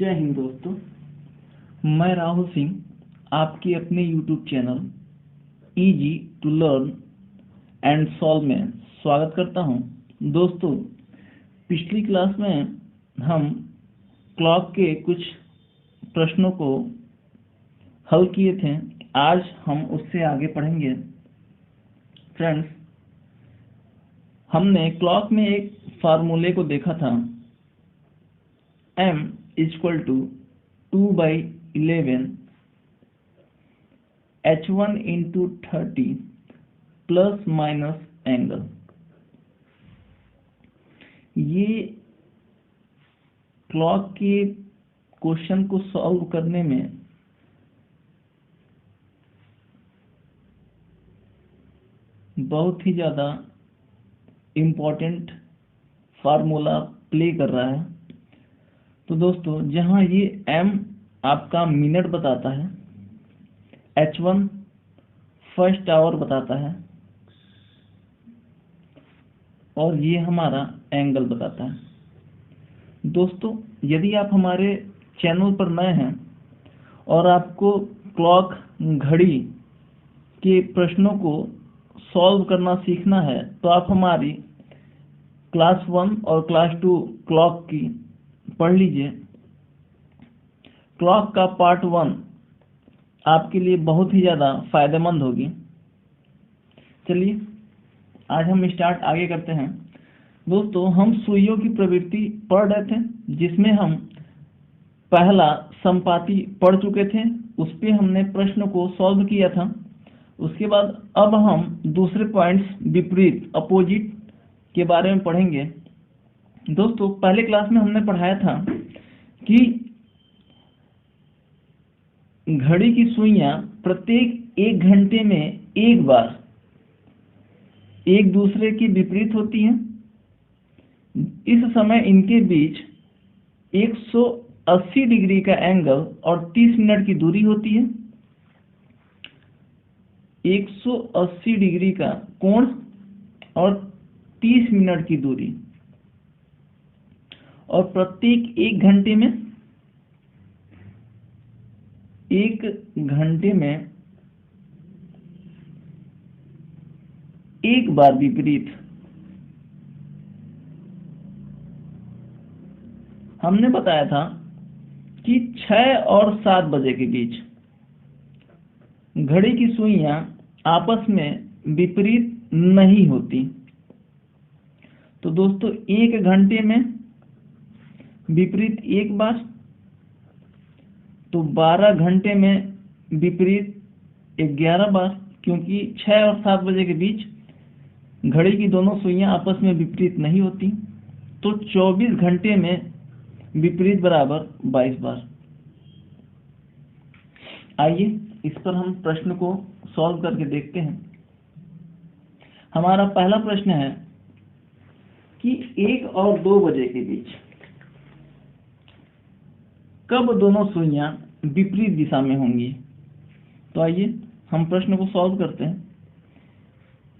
जय हिंद दोस्तों, मैं राहुल सिंह आपके अपने YouTube channel easy to learn and solve में स्वागत करता हूं। दोस्तों, पिछली क्लास में हम क्लॉक के कुछ प्रश्नों को हल किए थे। आज हम उससे आगे पढ़ेंगे। फ्रेंड्स, हमने क्लॉक में एक फार्मूले को देखा था, m equal to 2/11 h1 into 30 plus minus angle. ये क्लॉक के क्वेश्चन को सॉल्व करने में बहुत ही ज़्यादा इम्पोर्टेंट फार्मूला प्ले कर रहा है। तो दोस्तों, जहाँ ये m आपका मिनट बताता है, h1 फर्स्ट आवर बताता है और ये हमारा एंगल बताता है। दोस्तों, यदि आप हमारे चैनल पर नए हैं और आपको क्लॉक घड़ी के प्रश्नों को सॉल्व करना सीखना है, तो आप हमारी क्लास 1 और क्लास 2 क्लॉक की पढ़ लीजिए। क्लॉक का पार्ट 1 आपके लिए बहुत ही ज़्यादा फायदेमंद होगी। चलिए आज हम स्टार्ट आगे करते हैं। दोस्तों, हम सुइयों की प्रवृत्ति पढ़ रहे थे, जिसमें हम पहला संपाती पढ़ चुके थे। उस पर हमने प्रश्न को सॉल्व किया था। उसके बाद अब हम दूसरे पॉइंट्स, विपरीत, अपोजिट के बारे में पढ़ेंगे। दोस्तों, पहले क्लास में हमने पढ़ाया था कि घड़ी की सुइयां प्रत्येक 1 घंटे में एक बार एक दूसरे के विपरीत होती हैं। इस समय इनके बीच 180 डिग्री का एंगल और 30 मिनट की दूरी होती है। 180 डिग्री का कोण और 30 मिनट की दूरी, और प्रत्येक 1 घंटे में एक बार विपरीत। हमने बताया था कि 6 और 7 बजे के बीच घड़ी की सुइयां आपस में विपरीत नहीं होती। तो दोस्तों, 1 घंटे में विपरीत एक बार, तो 12 घंटे में विपरीत 11 बार, क्योंकि 6 और 7 बजे के बीच घड़ी की दोनों सुइयां आपस में विपरीत नहीं होती। तो 24 घंटे में विपरीत बराबर 22 बार। आइए इस पर हम प्रश्न को सॉल्व करके देखते हैं। हमारा पहला प्रश्न है कि 1 और 2 बजे के बीच कब दोनों सुइयां विपरीत दिशा में होंगी। तो आइए हम प्रश्न को सॉल्व करते हैं।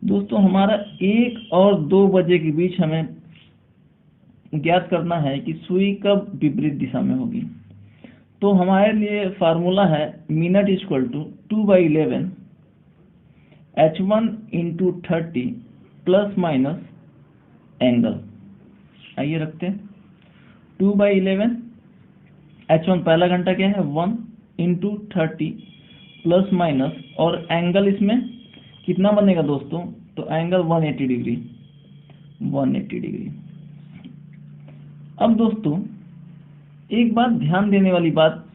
दोस्तों, हमारा 1 और 2 बजे के बीच हमें ज्ञात करना है कि सुई कब विपरीत दिशा में होगी। तो हमारे लिए फार्मूला है minute equal to 2/11 h1 into 30 plus minus angle. आइए रखते हैं 2/11 h1 पहला घंटा क्या है 1 इंटू 30 प्लस माइनस, और एंगल इसमें कितना बनेगा दोस्तों, तो एंगल 180 डिग्री। 180 डिग्री। अब दोस्तों, एक बात ध्यान देने वाली बात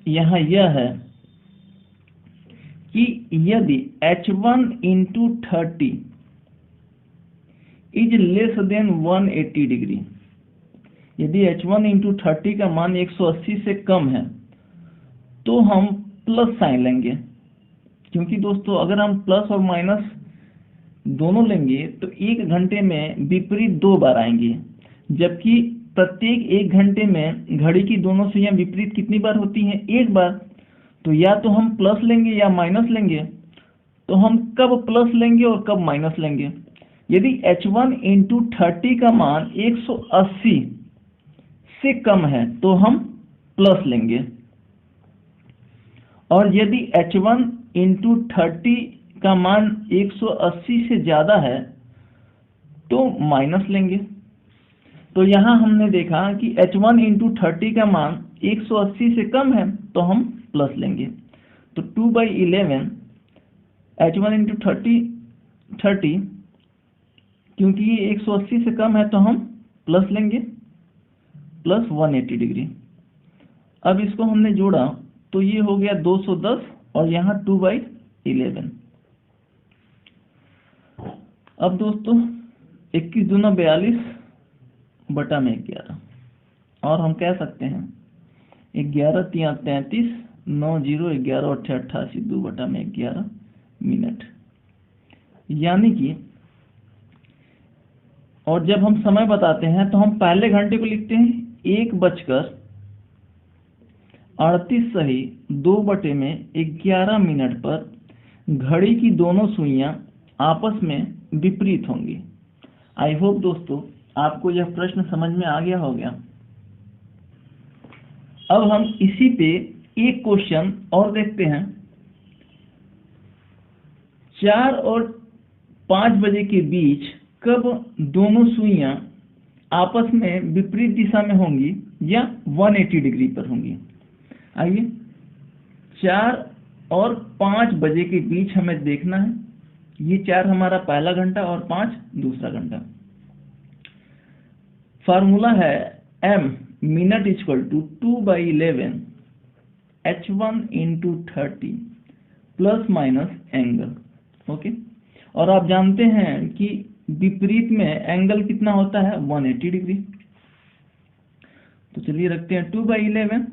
यहाँ यह है कि यदि h1 into 30 is less than 180 degree, यदि h1 इंटू 30 का मान 180 से कम है, तो हम प्लस साइन लेंगे। क्योंकि दोस्तों, अगर हम प्लस और माइनस दोनों लेंगे तो 1 घंटे में विपरीत 2 बार आएंगे, जबकि प्रत्येक 1 घंटे में घड़ी की दोनों सुइयां विपरीत कितनी बार होती हैं, एक बार। तो या तो हम प्लस लेंगे या माइनस लेंगे। तो हम कब प्लस लेंगे और कब माइनस लेंगे। यदि h1 इंटू 30 का मान 180 से कम है तो हम प्लस लेंगे, और यदि h1 इंटू 30 का मान 180 से ज़्यादा है तो माइनस लेंगे। तो यहाँ हमने देखा कि h1 इंटू 30 का मान 180 से कम है तो हम प्लस लेंगे। तो 2/11 h1 इंटू 30 क्योंकि ये 180 से कम है तो हम प्लस लेंगे, प्लस 180 डिग्री। अब इसको हमने जोड़ा तो ये हो गया 210 और यहाँ 2/11। अब दोस्तों 21 दूना 42 बटा में 11, और हम कह सकते हैं 11 3 33 9 0 11 और 88 2 बटा में 11 मिनट, यानी कि, और जब हम समय बताते हैं तो हम पहले घंटे को लिखते हैं 1:38 सही 2 बटे में 11 मिनट पर घड़ी की दोनों सुइयां आपस में विपरीत होंगी। आई होप दोस्तों आपको यह प्रश्न समझ में आ गया होगा। अब हम इसी पे एक क्वेश्चन और देखते हैं। 4 और 5 बजे के बीच कब दोनों सुइयां आपस में विपरीत दिशा में होंगी या 180 डिग्री पर होंगी? आइए 4 और 5 बजे के बीच हमें देखना है। ये 4 हमारा पहला घंटा और 5 दूसरा घंटा। फार्मूला है m minute equal to 2/11 h1 into 30 plus minus angle. Okay, और आप जानते हैं कि विपरीत में एंगल कितना होता है 180 डिग्री। तो चलिए रखते हैं 2/11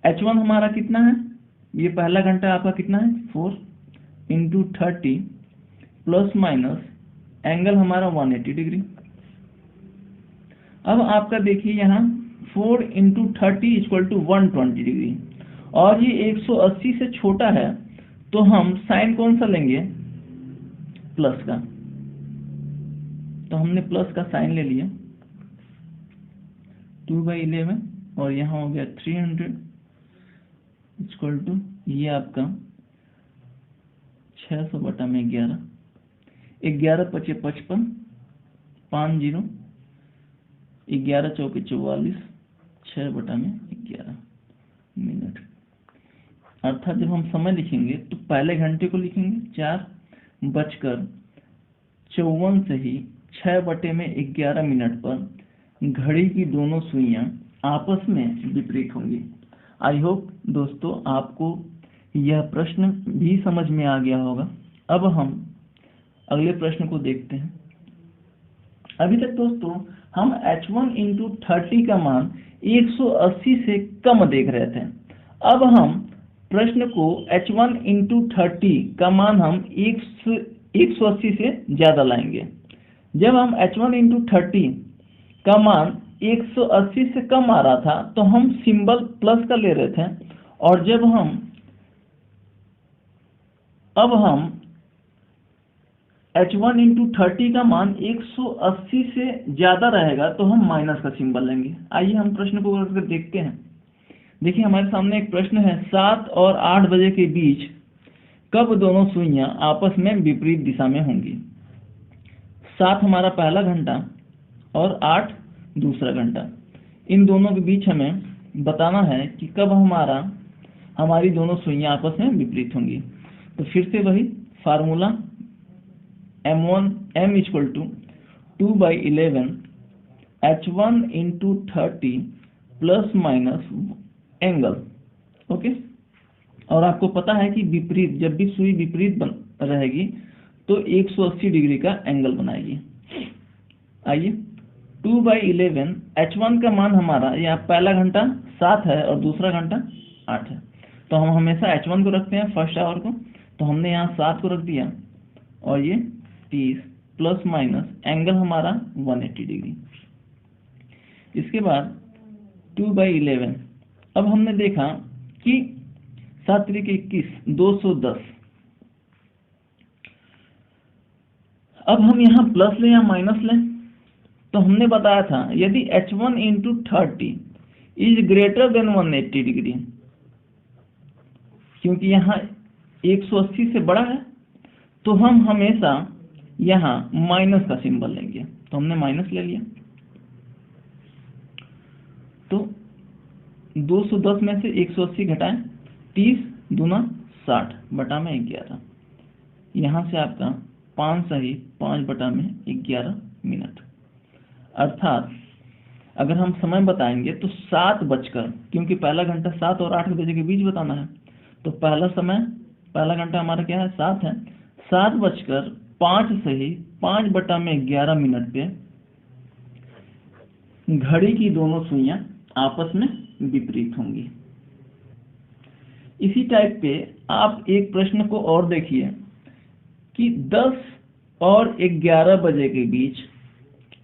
h1 हमारा कितना है, ये पहला घंटा आपका कितना है 4 इंटू 30 प्लस माइनस एंगल हमारा 180 डिग्री। अब आपका देखिए यहाँ 4 इंटू 30 इक्वल टू 120 डिग्री, और ये 180 से छोटा है तो हम साइन कौन सा लेंगे, प्लस का। तो हमने प्लस का साइन ले लिया 2/11, और यहाँ हो गया 300 इक्वल टू ये आपका 600 बटा में 11, 11 पचे 55, 5 0, 11 चौके 44, 6 बटा में 11 मिनट। अर्थात जब हम समय लिखेंगे तो पहले घंटे को लिखेंगे 4:54 से ही 6 बटे में 11 मिनट पर घड़ी की दोनों सुइयां आपस में विपरीत होंगी। आई होप दोस्तों आपको यह प्रश्न भी समझ में आ गया होगा। अब हम अगले प्रश्न को देखते हैं। अभी तक दोस्तों हम h1 इंटू 30 का मान 180 से कम देख रहे थे। अब हम प्रश्न को h1 इंटू 30 का मान हम 180 से ज़्यादा लाएंगे। जब हम h1 इंटू 30 का मान 180 से कम आ रहा था तो हम सिंबल प्लस का ले रहे थे, और जब अब हम h1 इंटू 30 का मान 180 से ज़्यादा रहेगा तो हम माइनस का सिंबल लेंगे। आइए हम प्रश्न को करके देखते हैं। देखिए हमारे सामने एक प्रश्न है, 7 और 8 बजे के बीच कब दोनों सुइयां आपस में विपरीत दिशा में होंगी? 7 हमारा पहला घंटा और 8 दूसरा घंटा। इन दोनों के बीच हमें बताना है कि कब हमारी दोनों सुइयां आपस में विपरीत होंगी। तो फिर से वही formula m equal to 2/11 h1 into 30 plus minus angle. Okay, और आपको पता है कि विपरीत, जब भी सुई विपरीत रहेगी तो 180 डिग्री का एंगल बनाएगी। आइए 2/11 h1 का मान हमारा, या पहला घंटा 7 है और दूसरा घंटा 8 है, तो हम हमेशा h1 को रखते हैं फर्स्ट आवर को। तो हमने यहाँ 7 को रख दिया और ये 30 प्लस माइनस एंगल हमारा 180 डिग्री। इसके बाद 2/11, अब हमने देखा कि 7 3 21 210। अब हम यहाँ प्लस लें या माइनस लें? तो हमने बताया था यदि h1 into 30 is greater than 180 degree, क्योंकि यहाँ 180 से बड़ा है तो हम हमेशा यहाँ माइनस का सिंबल लेंगे, तो हमने माइनस ले लिया। तो 210 में से 180 घटाएं, 30 दूना 60 बटा में 11, यहाँ से आपका 5 सही 5 बटा में 11 मिनट। अर्थात अगर हम समय बताएंगे तो 7 बजकर, क्योंकि पहला घंटा 7 और 8 बजे के बीच बताना है, तो पहला घंटा हमारा क्या है, 7 है। 7 बजकर 5 सही 5 बटा में 11 मिनट पे घड़ी की दोनों सुइयां आपस में विपरीत होंगी। इसी टाइप पे आप एक प्रश्न को और देखिए कि 10 और 11 बजे के बीच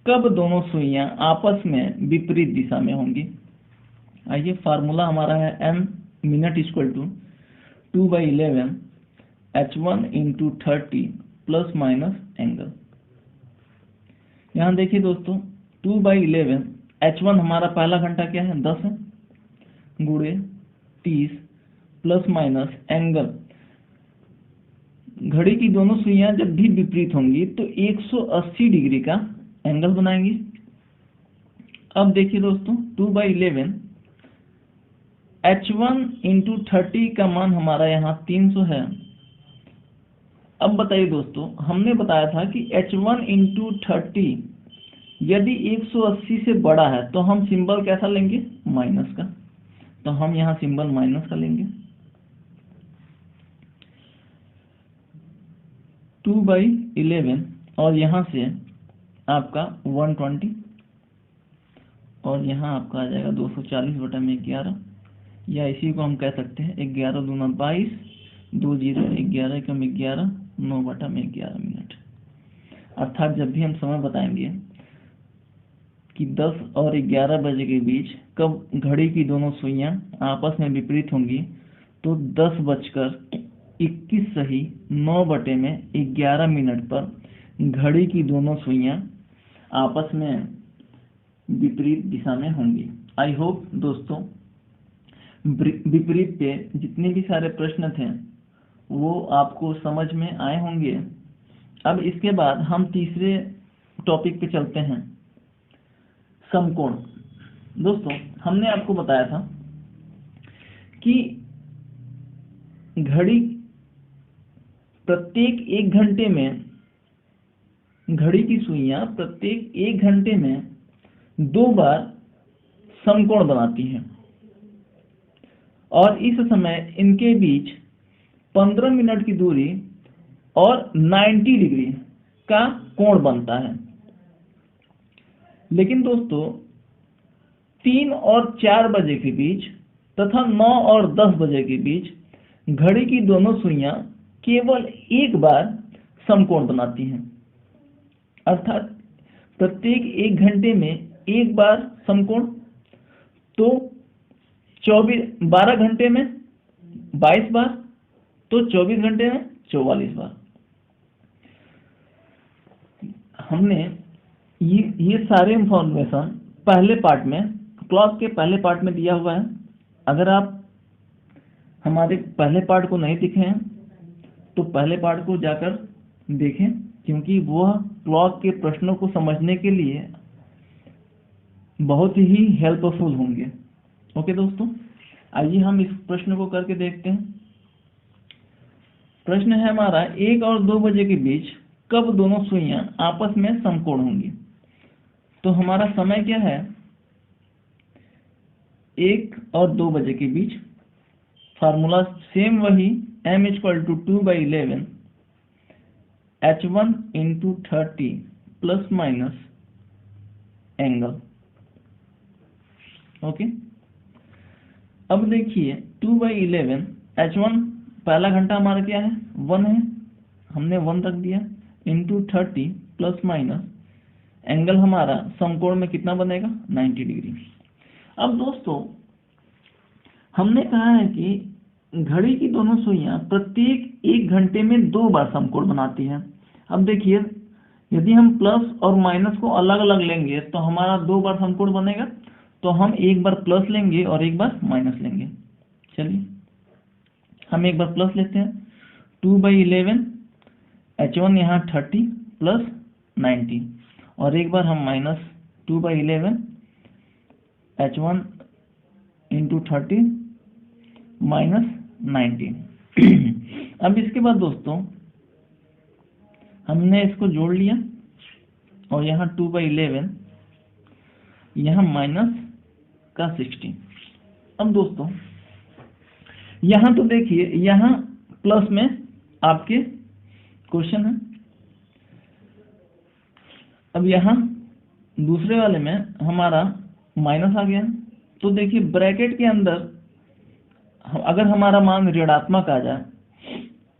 कब दोनों सुइयां आपस में विपरीत दिशा में होंगी। आइए, फार्मूला हमारा है m minute equal to 2/11 h1 into 30 plus minus angle. यहाँ देखिए दोस्तों, 2/11 h1 हमारा पहला घंटा क्या है, 10 है, गुणे 30 प्लस माइनस एंगल। घड़ी की दोनों सुइयां जब भी विपरीत होंगी तो 180 डिग्री का एंगल बनाएंगी। अब देखिए दोस्तों, 2/11 h1 इंटू 30 का मान हमारा यहाँ 300 है। अब बताइए दोस्तों, हमने बताया था कि h1 इंटू 30 यदि 180 से बड़ा है तो हम सिंबल कैसा लेंगे, माइनस का, तो हम यहाँ सिंबल माइनस का लेंगे। 2/11 और यहाँ से आपका 120 और यहाँ आपका आ जाएगा 240 बटा में 11, या इसी को हम कह सकते हैं 11 दूना 22, 2 0 11 कम 11 9 बटा में 11 मिनट। अर्थात जब भी हम समय बताएंगे कि 10 और 11 बजे के बीच कब घड़ी की दोनों सुइयां आपस में विपरीत होंगी, तो 10 बजकर 21 सही 9 बटे में 11 मिनट पर घड़ी की दोनों सुइयां आपस में विपरीत दिशा में होंगी। आई होप दोस्तों विपरीत पे जितने भी सारे प्रश्न थे वो आपको समझ में आए होंगे। अब इसके बाद हम तीसरे टॉपिक पे चलते हैं, समकोण। दोस्तों, हमने आपको बताया था कि घड़ी प्रत्येक 1 घंटे में, घड़ी की सुइयां प्रत्येक 1 घंटे में 2 बार समकोण बनाती हैं और इस समय इनके बीच 15 मिनट की दूरी और 90 डिग्री का कोण बनता है। लेकिन दोस्तों 3 और 4 बजे के बीच तथा 9 और 10 बजे के बीच घड़ी की दोनों सुइयां केवल एक बार समकोण बनाती हैं। अर्थात प्रत्येक 1 घंटे में एक बार समकोण, तो 12 घंटे में 22 बार, तो 24 घंटे में 44 बार। हमने ये सारे इंफॉर्मेशन पहले पार्ट में, क्लास के पहले पार्ट में दिया हुआ है। अगर आप हमारे पहले पार्ट को नहीं देखे हैं तो पहले पार्ट को जाकर देखें, क्योंकि वह क्लॉक के प्रश्नों को समझने के लिए बहुत ही हेल्पफुल होंगे। ओके दोस्तों, आइए हम इस प्रश्न को करके देखते हैं। प्रश्न है हमारा, 1 और 2 बजे के बीच कब दोनों सुइयां आपस में समकोण होंगी। तो हमारा समय क्या है, 1 और 2 बजे के बीच। फार्मूला सेम वही, m equal to 2/11 h1 into 30 plus minus angle. Okay, अब देखिए 2/11 h1 पहला घंटा हमारा क्या है, 1 है, हमने 1 रख दिया, इंटू 30 प्लस माइनस एंगल हमारा समकोण में कितना बनेगा, 90 डिग्री। अब दोस्तों हमने कहा है कि घड़ी की दोनों सुइयां प्रत्येक 1 घंटे में 2 बार समकोण बनाती हैं। अब देखिए, यदि हम प्लस और माइनस को अलग अलग लेंगे तो हमारा 2 बार समकोण बनेगा, तो हम एक बार प्लस लेंगे और एक बार माइनस लेंगे। चलिए हम एक बार प्लस लेते हैं, 2/11 H1 यहाँ 30 प्लस 90, और एक बार हम माइनस 2/11 H1 इंटू 30 माइनस 90। अब इसके बाद दोस्तों हमने इसको जोड़ लिया और यहाँ 2/11 यहाँ माइनस का 60। अब दोस्तों यहाँ तो देखिए यहाँ प्लस में आपके क्वेश्चन है। अब यहाँ दूसरे वाले में हमारा माइनस आ गया। तो देखिए ब्रैकेट के अंदर अगर हमारा मान ऋणात्मक आ जाए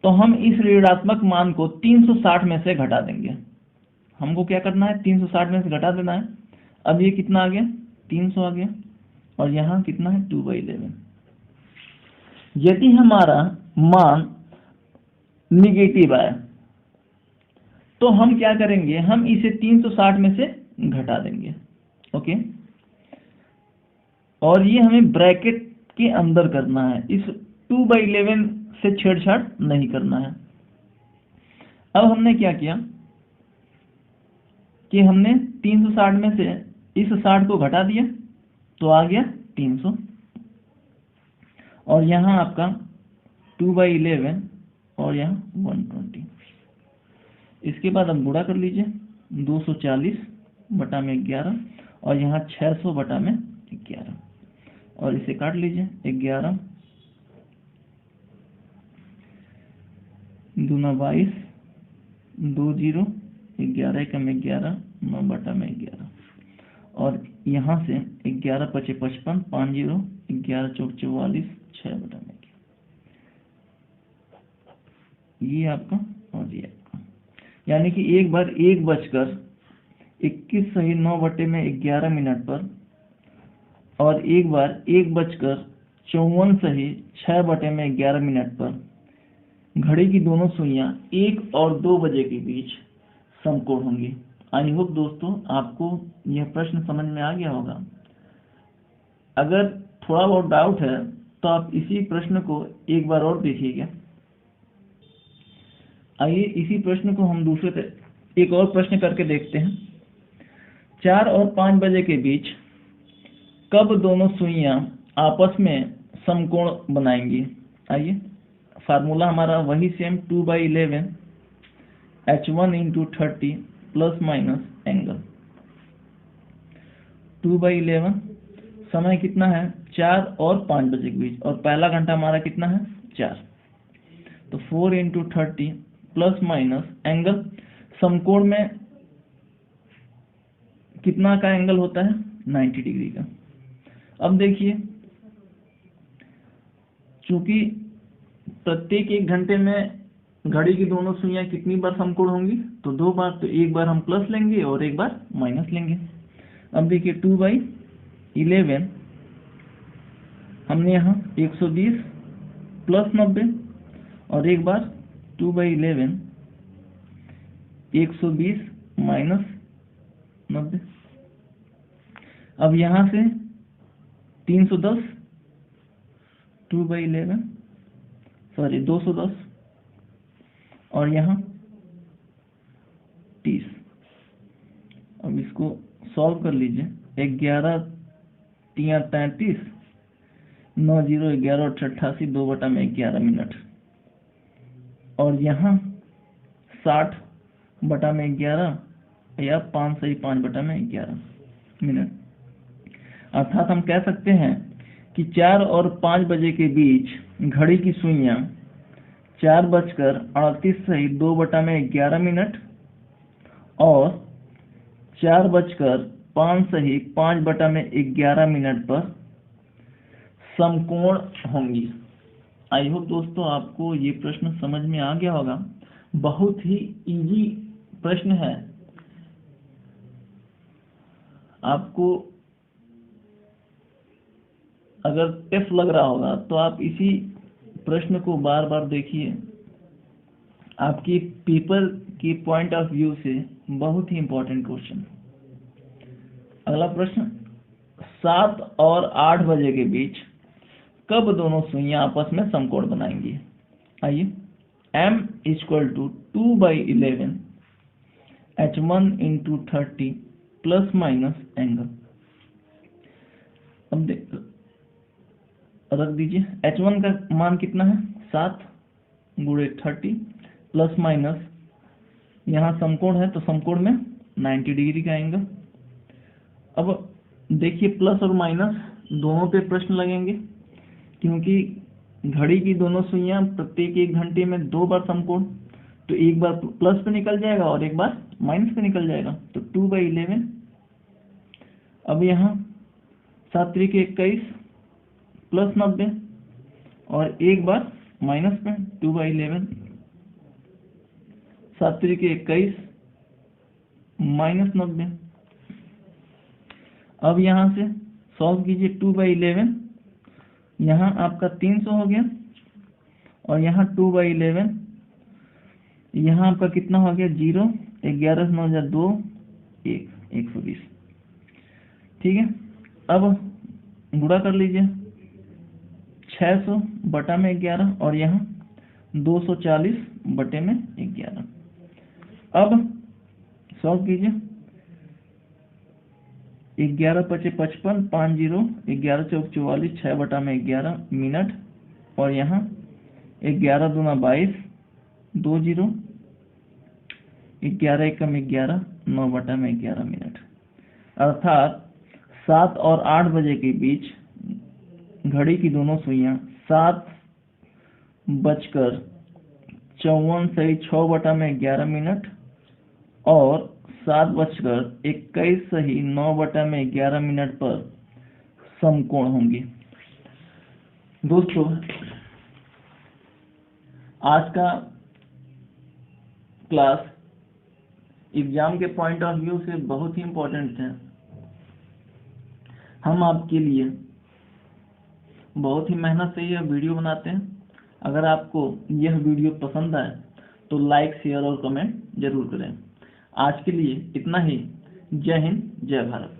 तो हम इस ऋणात्मक मान को 360 में से घटा देंगे। हमको क्या करना है, 360 में से घटा देना है। अब ये कितना आ गया, 300 आ गया, और यहाँ कितना है 2/11। यदि हमारा मान निगेटिव आए तो हम क्या करेंगे, हम इसे 360 में से घटा देंगे। ओके, और ये हमें ब्रैकेट के अंदर करना है, इस 2/11 से छेड़छाड़ नहीं करना है। अब हमने क्या किया कि हमने 360 में से इस 60 को घटा दिया तो आ गया 300, और यहाँ आपका 2/11 और यहाँ 120। इसके बाद हम गुणा कर लीजिए, 240/11 और यहाँ 600/11, और इसे काट लीजिए, 11 दूना 22, 2 0, 11 कम 11, 9/11, और यहाँ से 11 5 55, 5 0, 11 चौक 44, 6/11। ये आपका और ये आपका, यानी कि एक बार 1:21 सही 9/11 मिनट पर, और एक बार 1:54 सही 6/11 मिनट पर घड़ी की दोनों सुइयां 1 और 2 बजे के बीच समकोण होंगी। आई होप दोस्तों आपको यह प्रश्न समझ में आ गया होगा। अगर थोड़ा बहुत डाउट है तो आप इसी प्रश्न को एक बार और देखिएगा। आइए इसी प्रश्न को हम दूसरे एक और प्रश्न करके देखते हैं। 4 और 5 बजे के बीच कब दोनों सुइयां आपस में समकोण बनाएंगी। आइए फार्मूला हमारा वही same, 2/11 H1 into 30 plus minus angle. 2/11 समय कितना है, 4 और 5 बजे के बीच, और पहला घंटा हमारा कितना है 4, तो 4 इंटू 30 प्लस माइनस एंगल। समकोण में कितना का एंगल होता है, 90 डिग्री का। अब देखिए चूंकि प्रत्येक 1 घंटे में घड़ी की दोनों सुइयां कितनी बार समकोण होंगी, तो 2 बार, तो एक बार हम प्लस लेंगे और एक बार माइनस लेंगे। अब देखिए 2/11 हमने यहाँ 120 प्लस 90, और एक बार 2/11 120 माइनस 90। अब यहाँ से 310 2/11 सॉरी 210, और यहाँ 30। अब इसको सॉल्व कर लीजिए, 11 3 33, 9 0 11 और 88, 2/11 मिनट, और यहाँ 60/11 या 5 सही 5/11 मिनट। अर्थात हम कह सकते हैं कि 4 और 5 बजे के बीच घड़ी की सुइयां 4:38 सही 2/11 मिनट और 4:05 सही 5/11 मिनट पर समकोण होंगी। आई होप दोस्तों आपको ये प्रश्न समझ में आ गया होगा। बहुत ही इजी प्रश्न है। आपको अगर टफ लग रहा होगा तो आप इसी प्रश्न को बार बार देखिए, आपकी पेपर के पॉइंट ऑफ व्यू से बहुत ही इंपॉर्टेंट क्वेश्चन। अगला प्रश्न, 7 और 8 बजे के बीच कब दोनों सुइयां आपस में समकोण बनाएंगी। आइए, m = 2/11 h1 × 30 ± एंगल। अब रख दीजिए, h1 का मान कितना है 7 × 30 ± यहाँ समकोण है तो समकोण में 90 डिग्री का एंगल। अब देखिए प्लस और माइनस दोनों पे प्रश्न लगेंगे, क्योंकि घड़ी की दोनों सुइयां प्रत्येक 1 घंटे में 2 बार समकोण, तो एक बार प्लस पे निकल जाएगा और एक बार माइनस पे निकल जाएगा, तो 2/11। अब यहाँ 7 × 21 प्लस 90 और एक बार माइनस पे 2/11, 7 × 21 -90। अब यहाँ से सॉल्व कीजिए, 2/11 यहाँ आपका 300 हो गया और यहाँ 2/11 यहाँ आपका कितना हो गया 0, 11 9 2 1 120। ठीक है, अब गुणा कर लीजिए 600/11 और यहाँ 240/11। अब सॉल्व कीजिए, 11 × 5 = 55, 5 0, 11 × 4 = 44, 6/11 मिनट और यहाँ 11 दूना 22, 2 0, 11 एकम 11, 9/11 मिनट। अर्थात 7 और 8 बजे के बीच घड़ी की दोनों सुइयां 7:54 सही 6/11 मिनट और 7:21 सही 9/11 मिनट पर समकोण होंगी। दोस्तों, आज का क्लास एग्जाम के पॉइंट ऑफ व्यू से बहुत ही इम्पोर्टेंट है। हम आपके लिए बहुत ही मेहनत से यह वीडियो बनाते हैं। अगर आपको यह वीडियो पसंद आए तो लाइक, शेयर और कमेंट जरूर करें। आज के लिए इतना ही। जय हिंद, जय भारत।